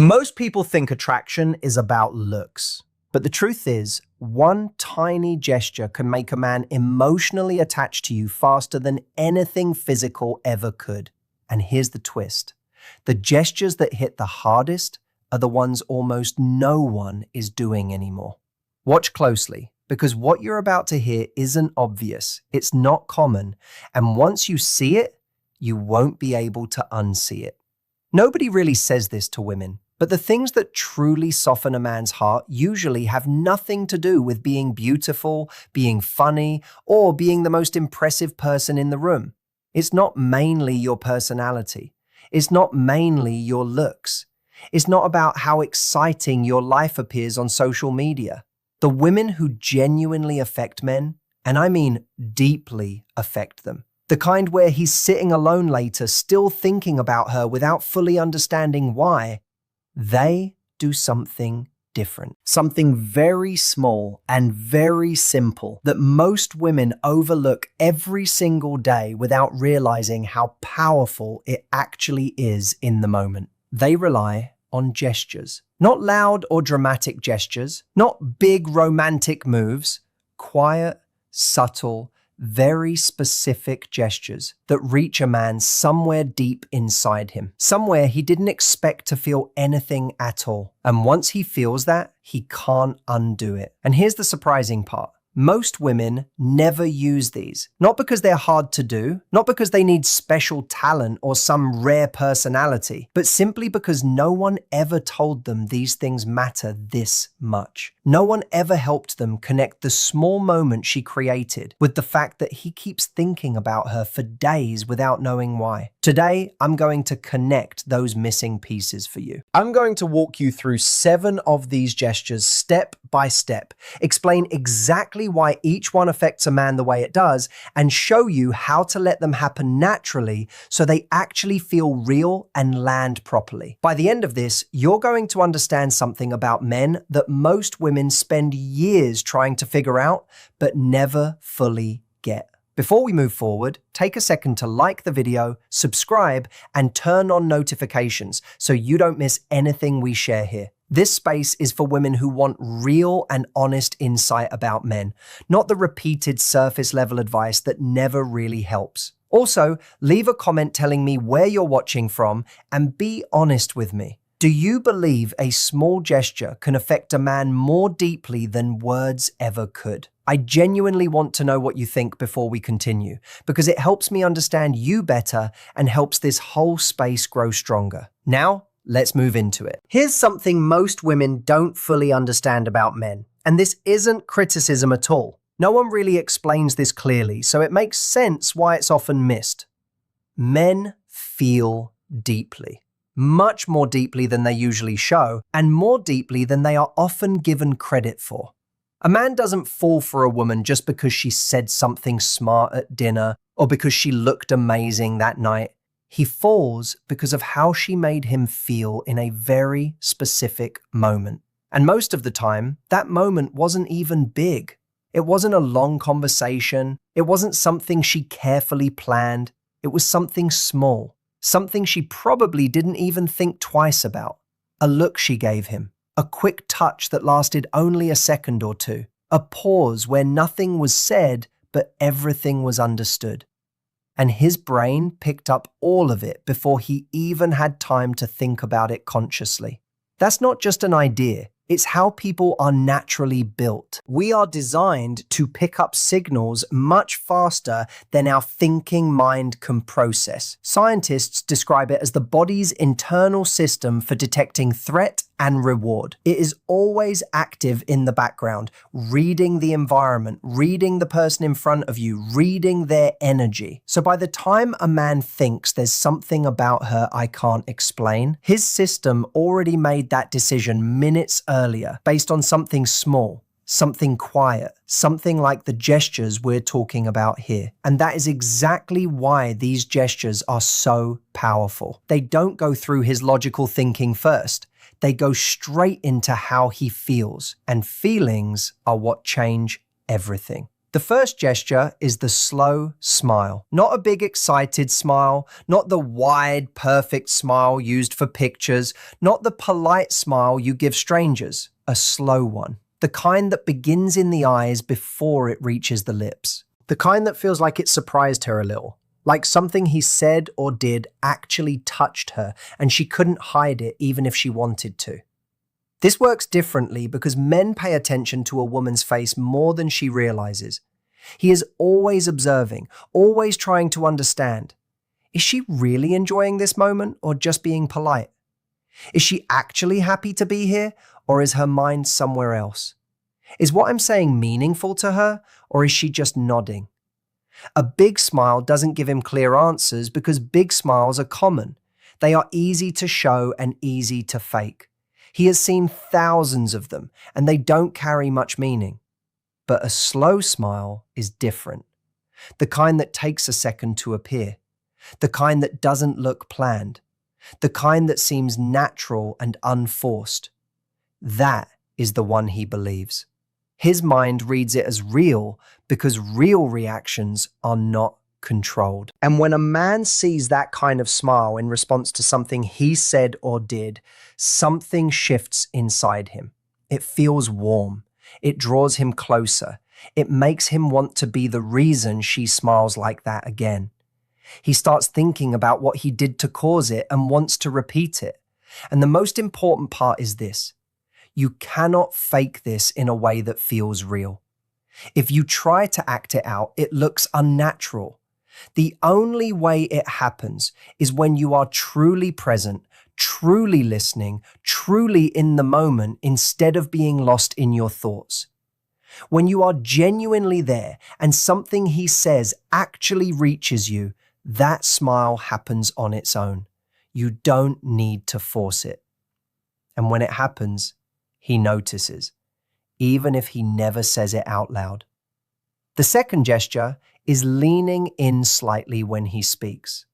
Most people think attraction is about looks, but the truth is, one tiny gesture can make a man emotionally attached to you faster than anything physical ever could. And here's the twist. The gestures that hit the hardest are the ones almost no one is doing anymore. Watch closely, because what you're about to hear isn't obvious, it's not common, and once you see it, you won't be able to unsee it. Nobody really says this to women, but the things that truly soften a man's heart usually have nothing to do with being beautiful, being funny, or being the most impressive person in the room. It's not mainly your personality. It's not mainly your looks. It's not about how exciting your life appears on social media. The women who genuinely affect men, and I mean deeply affect them, the kind where he's sitting alone later still thinking about her without fully understanding why, they do something different. Something very small and very simple that most women overlook every single day without realizing how powerful it actually is in the moment. They rely on gestures. Not loud or dramatic gestures, not big romantic moves, quiet, subtle, very specific gestures that reach a man somewhere deep inside him, somewhere he didn't expect to feel anything at all. And once he feels that, he can't undo it. And here's the surprising part. Most women never use these, not because they're hard to do, not because they need special talent or some rare personality, but simply because no one ever told them these things matter this much. No one ever helped them connect the small moment she created with the fact that he keeps thinking about her for days without knowing why. Today, I'm going to connect those missing pieces for you. I'm going to walk you through 7 of these gestures step by step, explain exactly why each one affects a man the way it does, and show you how to let them happen naturally so they actually feel real and land properly. By the end of this, you're going to understand something about men that most women spend years trying to figure out, but never fully get. Before we move forward, take a second to like the video, subscribe, and turn on notifications so you don't miss anything we share here. This space is for women who want real and honest insight about men, not the repeated surface-level advice that never really helps. Also, leave a comment telling me where you're watching from and be honest with me. Do you believe a small gesture can affect a man more deeply than words ever could? I genuinely want to know what you think before we continue, because it helps me understand you better and helps this whole space grow stronger. Now, let's move into it. Here's something most women don't fully understand about men, and this isn't criticism at all. No one really explains this clearly, so it makes sense why it's often missed. Men feel deeply. Much more deeply than they usually show, and more deeply than they are often given credit for. A man doesn't fall for a woman just because she said something smart at dinner or because she looked amazing that night. He falls because of how she made him feel in a very specific moment. And most of the time, that moment wasn't even big. It wasn't a long conversation. It wasn't something she carefully planned. It was something small. Something she probably didn't even think twice about. A look she gave him. A quick touch that lasted only a second or two. A pause where nothing was said, but everything was understood. And his brain picked up all of it before he even had time to think about it consciously. That's not just an idea. It's how people are naturally built. We are designed to pick up signals much faster than our thinking mind can process. Scientists describe it as the body's internal system for detecting threat and reward. It is always active in the background, reading the environment, reading the person in front of you, reading their energy. So by the time a man thinks there's something about her I can't explain, his system already made that decision minutes earlier based on something small, something quiet, something like the gestures we're talking about here. And that is exactly why these gestures are so powerful. They don't go through his logical thinking first. They go straight into how he feels, and feelings are what change everything. The first gesture is the slow smile. Not a big excited smile, not the wide, perfect smile used for pictures, not the polite smile you give strangers. A slow one. The kind that begins in the eyes before it reaches the lips. The kind that feels like it surprised her a little. Like something he said or did actually touched her and she couldn't hide it even if she wanted to. This works differently because men pay attention to a woman's face more than she realizes. He is always observing, always trying to understand. Is she really enjoying this moment or just being polite? Is she actually happy to be here or is her mind somewhere else? Is what I'm saying meaningful to her or is she just nodding? A big smile doesn't give him clear answers because big smiles are common. They are easy to show and easy to fake. He has seen thousands of them, and they don't carry much meaning. But a slow smile is different. The kind that takes a second to appear. The kind that doesn't look planned. The kind that seems natural and unforced. That is the one he believes. His mind reads it as real because real reactions are not controlled. And when a man sees that kind of smile in response to something he said or did, something shifts inside him. It feels warm. It draws him closer. It makes him want to be the reason she smiles like that again. He starts thinking about what he did to cause it and wants to repeat it. And the most important part is this. You cannot fake this in a way that feels real. If you try to act it out, it looks unnatural. The only way it happens is when you are truly present, truly listening, truly in the moment instead of being lost in your thoughts. When you are genuinely there and something he says actually reaches you, that smile happens on its own. You don't need to force it. And when it happens, he notices, even if he never says it out loud. The second gesture is leaning in slightly when he speaks.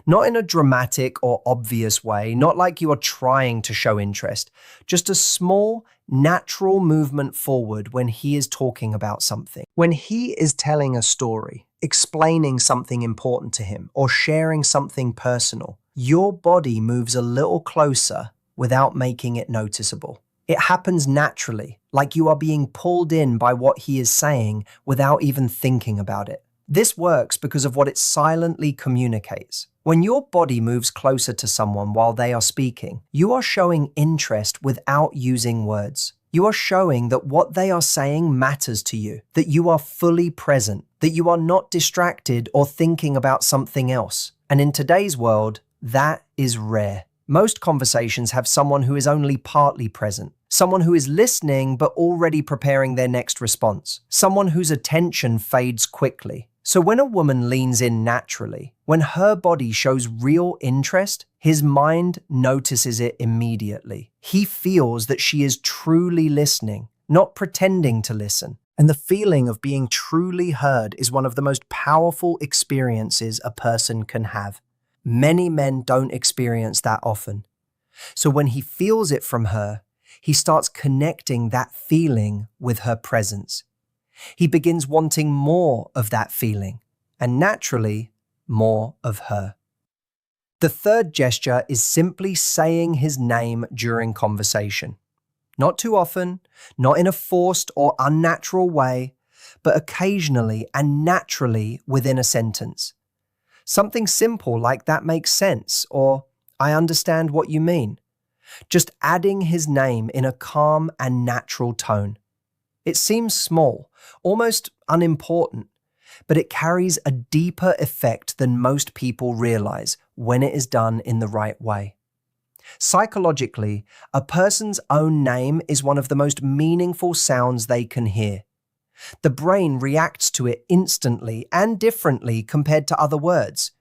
Not in a dramatic or obvious way, not like you are trying to show interest, just a small, natural movement forward when he is talking about something. When he is telling a story, explaining something important to him, or sharing something personal, your body moves a little closer without making it noticeable. It happens naturally, like you are being pulled in by what he is saying without even thinking about it. This works because of what it silently communicates. When your body moves closer to someone while they are speaking, you are showing interest without using words. You are showing that what they are saying matters to you, that you are fully present, that you are not distracted or thinking about something else. And in today's world, that is rare. Most conversations have someone who is only partly present, someone who is listening but already preparing their next response, someone whose attention fades quickly. So when a woman leans in naturally, when her body shows real interest, his mind notices it immediately. He feels that she is truly listening, not pretending to listen. And the feeling of being truly heard is one of the most powerful experiences a person can have. Many men don't experience that often. So when he feels it from her, he starts connecting that feeling with her presence. He begins wanting more of that feeling, and naturally, more of her. The third gesture is simply saying his name during conversation. Not too often, not in a forced or unnatural way, but occasionally and naturally within a sentence. Something simple like "that makes sense" or "I understand what you mean." Just adding his name in a calm and natural tone. It seems small, almost unimportant, but it carries a deeper effect than most people realize when it is done in the right way. Psychologically, a person's own name is one of the most meaningful sounds they can hear. The brain reacts to it instantly and differently compared to other words.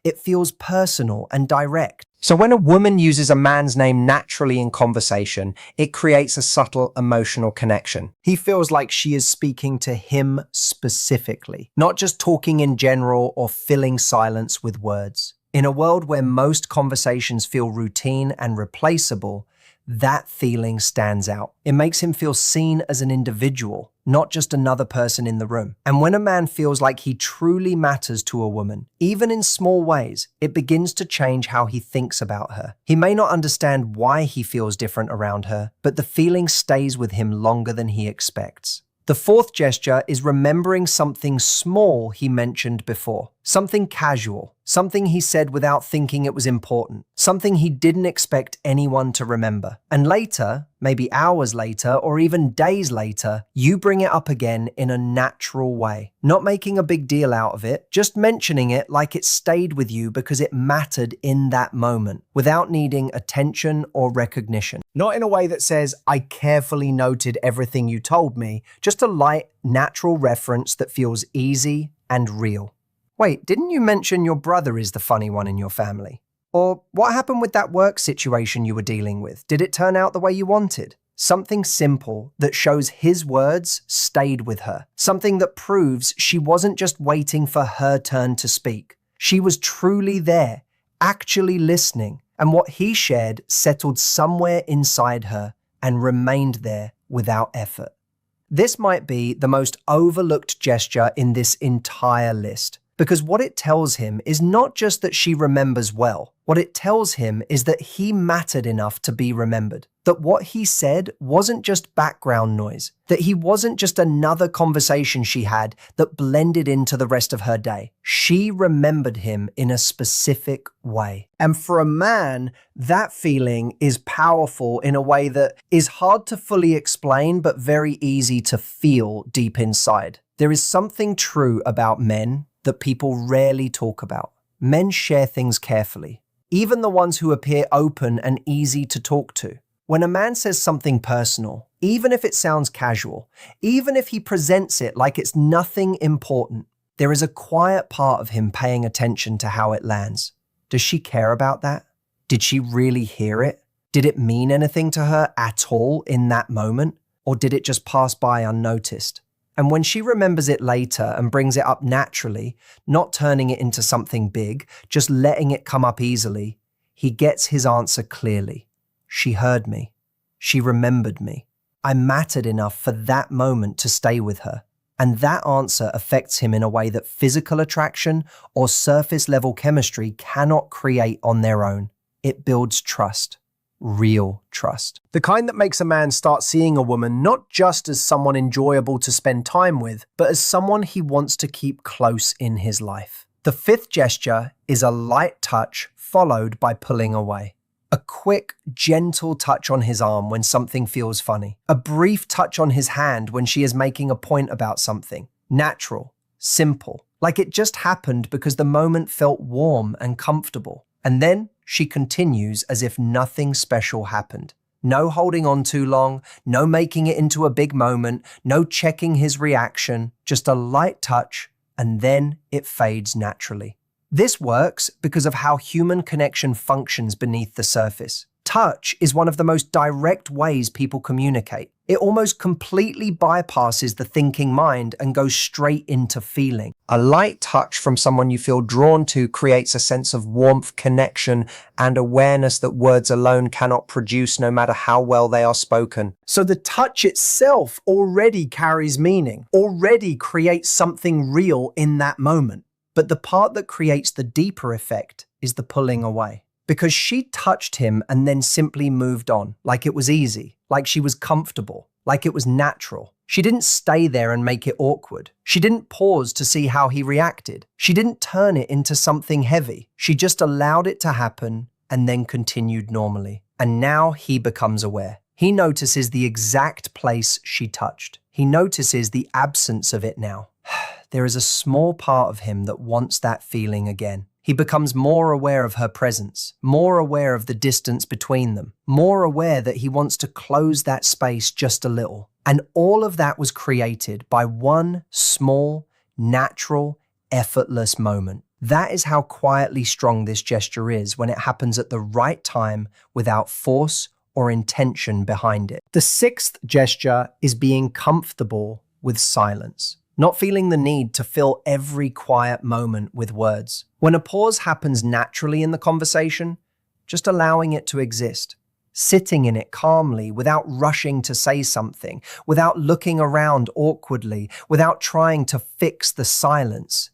It feels personal and direct. So when a woman uses a man's name naturally in conversation, it creates a subtle emotional connection. He feels like she is speaking to him specifically, not just talking in general or filling silence with words. In a world where most conversations feel routine and replaceable, that feeling stands out. It makes him feel seen as an individual, not just another person in the room. And when a man feels like he truly matters to a woman, even in small ways, it begins to change how he thinks about her. He may not understand why he feels different around her, but the feeling stays with him longer than he expects. The fourth gesture is remembering something small he mentioned before. Something casual, something he said without thinking it was important, something he didn't expect anyone to remember. And later, maybe hours later or even days later, you bring it up again in a natural way. Not making a big deal out of it, just mentioning it like it stayed with you because it mattered in that moment, without needing attention or recognition. Not in a way that says, I carefully noted everything you told me, just a light, natural reference that feels easy and real. Wait, didn't you mention your brother is the funny one in your family? Or what happened with that work situation you were dealing with? Did it turn out the way you wanted? Something simple that shows his words stayed with her. Something that proves she wasn't just waiting for her turn to speak. She was truly there, actually listening, and what he shared settled somewhere inside her and remained there without effort. This might be the most overlooked gesture in this entire list. Because what it tells him is not just that she remembers well. What it tells him is that he mattered enough to be remembered. That what he said wasn't just background noise. That he wasn't just another conversation she had that blended into the rest of her day. She remembered him in a specific way. And for a man, that feeling is powerful in a way that is hard to fully explain, but very easy to feel deep inside. There is something true about men that people rarely talk about. Men share things carefully, even the ones who appear open and easy to talk to. When a man says something personal, even if it sounds casual, even if he presents it like it's nothing important, there is a quiet part of him paying attention to how it lands. Does she care about that? Did she really hear it? Did it mean anything to her at all in that moment? Or did it just pass by unnoticed? And when she remembers it later and brings it up naturally, not turning it into something big, just letting it come up easily, he gets his answer clearly. She heard me. She remembered me. I mattered enough for that moment to stay with her. And that answer affects him in a way that physical attraction or surface level chemistry cannot create on their own. It builds trust. Real trust. The kind that makes a man start seeing a woman not just as someone enjoyable to spend time with, but as someone he wants to keep close in his life. The fifth gesture is a light touch followed by pulling away. A quick, gentle touch on his arm when something feels funny. A brief touch on his hand when she is making a point about something. Natural, simple, like it just happened because the moment felt warm and comfortable. And then she continues as if nothing special happened. No holding on too long, no making it into a big moment, no checking his reaction, just a light touch, and then it fades naturally. This works because of how human connection functions beneath the surface. Touch is one of the most direct ways people communicate. It almost completely bypasses the thinking mind and goes straight into feeling. A light touch from someone you feel drawn to creates a sense of warmth, connection, and awareness that words alone cannot produce, no matter how well they are spoken. So the touch itself already carries meaning, already creates something real in that moment. But the part that creates the deeper effect is the pulling away. Because she touched him and then simply moved on, like it was easy, like she was comfortable, like it was natural. She didn't stay there and make it awkward. She didn't pause to see how he reacted. She didn't turn it into something heavy. She just allowed it to happen and then continued normally. And now he becomes aware. He notices the exact place she touched. He notices the absence of it now. There is a small part of him that wants that feeling again. He becomes more aware of her presence, more aware of the distance between them, more aware that he wants to close that space just a little. And all of that was created by one small, natural, effortless moment. That is how quietly strong this gesture is when it happens at the right time without force or intention behind it. The sixth gesture is being comfortable with silence. Not feeling the need to fill every quiet moment with words. When a pause happens naturally in the conversation, just allowing it to exist. sitting in it calmly without rushing to say something, without looking around awkwardly, without trying to fix the silence.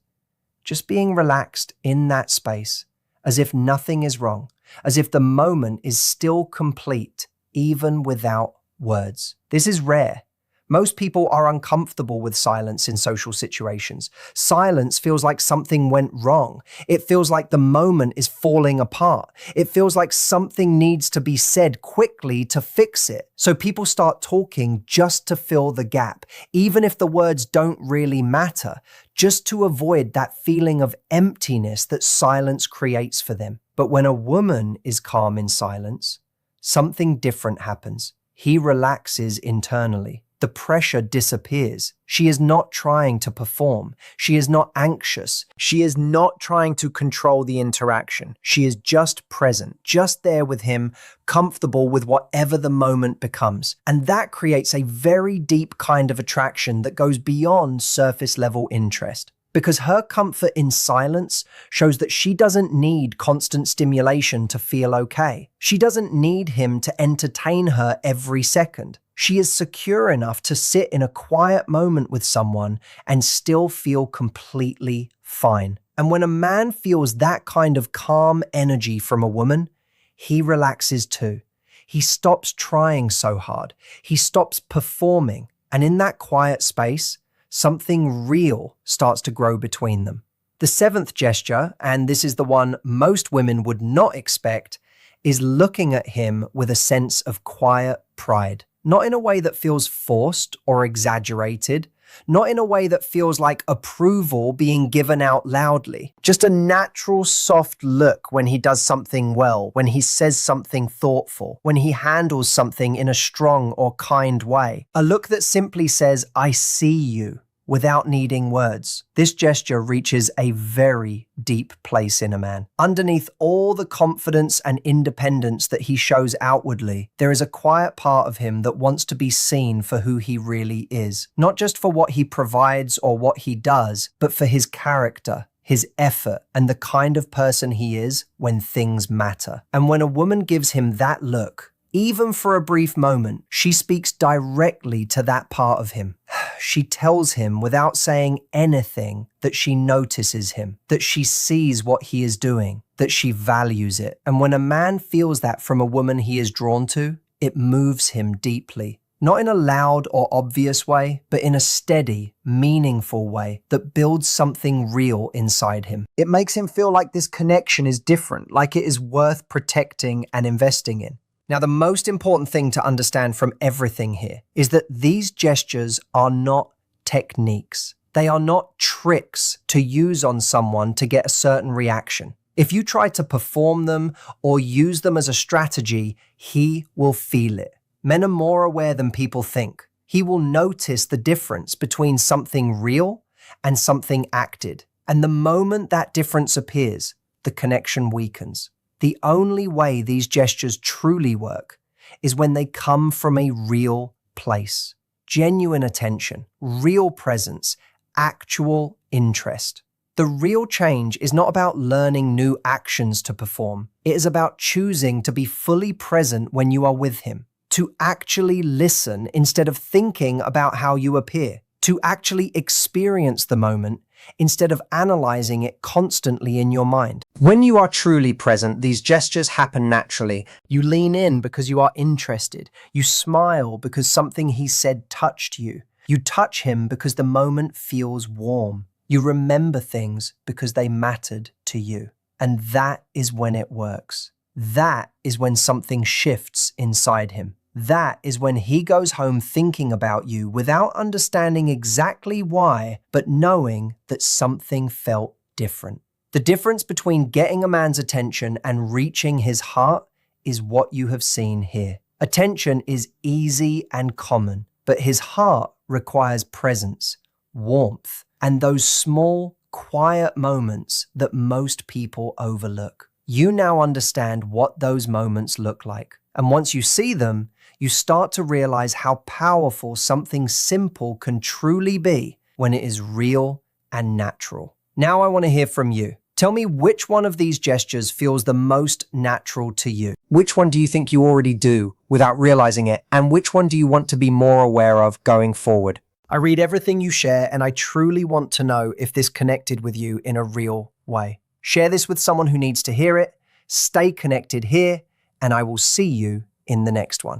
Just being relaxed in that space, as if nothing is wrong, as if the moment is still complete, even without words. This is rare. Most people are uncomfortable with silence in social situations. Silence feels like something went wrong. It feels like the moment is falling apart. It feels like something needs to be said quickly to fix it. So people start talking just to fill the gap, even if the words don't really matter, just to avoid that feeling of emptiness that silence creates for them. But when a woman is calm in silence, something different happens. He relaxes internally. The pressure disappears. She is not trying to perform. She is not anxious. She is not trying to control the interaction. She is just present, just there with him, comfortable with whatever the moment becomes. And that creates a very deep kind of attraction that goes beyond surface level interest. Because her comfort in silence shows that she doesn't need constant stimulation to feel okay. She doesn't need him to entertain her every second. She is secure enough to sit in a quiet moment with someone and still feel completely fine. And when a man feels that kind of calm energy from a woman, he relaxes too. He stops trying so hard. He stops performing. And in that quiet space, something real starts to grow between them. The seventh gesture, and this is the one most women would not expect, is looking at him with a sense of quiet pride. Not in a way that feels forced or exaggerated, not in a way that feels like approval being given out loudly. Just a natural, soft look when he does something well, when he says something thoughtful, when he handles something in a strong or kind way. A look that simply says, "I see you," without needing words. This gesture reaches a very deep place in a man. Underneath all the confidence and independence that he shows outwardly, there is a quiet part of him that wants to be seen for who he really is. Not just for what he provides or what he does, but for his character, his effort, and the kind of person he is when things matter. And when a woman gives him that look, even for a brief moment, she speaks directly to that part of him. She tells him without saying anything that she notices him, that she sees what he is doing, that she values it. And when a man feels that from a woman he is drawn to, it moves him deeply. Not in a loud or obvious way, but in a steady, meaningful way that builds something real inside him. It makes him feel like this connection is different, like it is worth protecting and investing in. Now, the most important thing to understand from everything here is that these gestures are not techniques. They are not tricks to use on someone to get a certain reaction. If you try to perform them or use them as a strategy, he will feel it. Men are more aware than people think. He will notice the difference between something real and something acted. And the moment that difference appears, the connection weakens. The only way these gestures truly work is when they come from a real place. Genuine attention, real presence, actual interest. The real change is not about learning new actions to perform. It is about choosing to be fully present when you are with him, to actually listen instead of thinking about how you appear, to actually experience the moment instead of analyzing it constantly in your mind. When you are truly present, these gestures happen naturally. You lean in because you are interested. You smile because something he said touched you. You touch him because the moment feels warm. You remember things because they mattered to you. And that is when it works. That is when something shifts inside him. That is when he goes home thinking about you without understanding exactly why, but knowing that something felt different. The difference between getting a man's attention and reaching his heart is what you have seen here. Attention is easy and common, but his heart requires presence, warmth, and those small, quiet moments that most people overlook. You now understand what those moments look like. And once you see them, you start to realize how powerful something simple can truly be when it is real and natural. Now I want to hear from you. Tell me which one of these gestures feels the most natural to you. Which one do you think you already do without realizing it? And which one do you want to be more aware of going forward? I read everything you share, and I truly want to know if this connected with you in a real way. Share this with someone who needs to hear it. Stay connected here, and I will see you in the next one.